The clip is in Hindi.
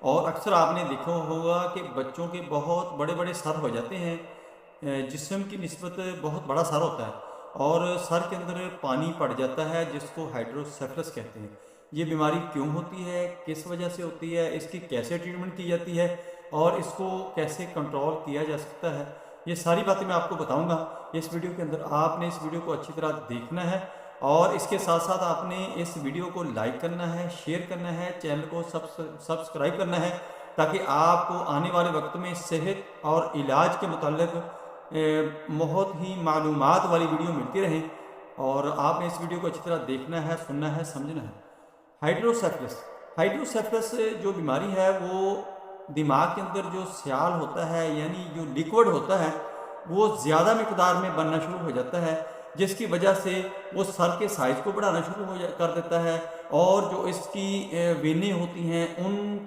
और अक्सर आपने देखा होगा कि बच्चों के बहुत बड़े बड़े सर हो जाते हैं। जिस्म की निस्बत बहुत बड़ा सर होता है और सर के अंदर पानी पड़ जाता है, जिसको हाइड्रोसेफलस कहते हैं। ये बीमारी क्यों होती है, किस वजह से होती है, इसकी कैसे ट्रीटमेंट की जाती है और इसको कैसे कंट्रोल किया जा सकता है, ये सारी बातें मैं आपको बताऊंगा इस वीडियो के अंदर। आपने इस वीडियो को अच्छी तरह देखना है और इसके साथ साथ आपने इस वीडियो को लाइक करना है, शेयर करना है, चैनल को सब्सक्राइब करना है, ताकि आपको आने वाले वक्त में सेहत और इलाज के मुताल्लिक बहुत ही मालूमात वाली वीडियो मिलती रहे। और आपने इस वीडियो को अच्छी तरह देखना है, सुनना है, समझना है। हाइड्रोसेफलस हाइड्रोसेफलस जो बीमारी है वो दिमाग के अंदर जो स्याल होता है, यानी जो लिक्विड होता है, वो ज़्यादा मकदार में बनना शुरू हो जाता है, जिसकी वजह से वो सर के साइज़ को बढ़ाना शुरू कर देता है और जो इसकी वेनें होती हैं उनकी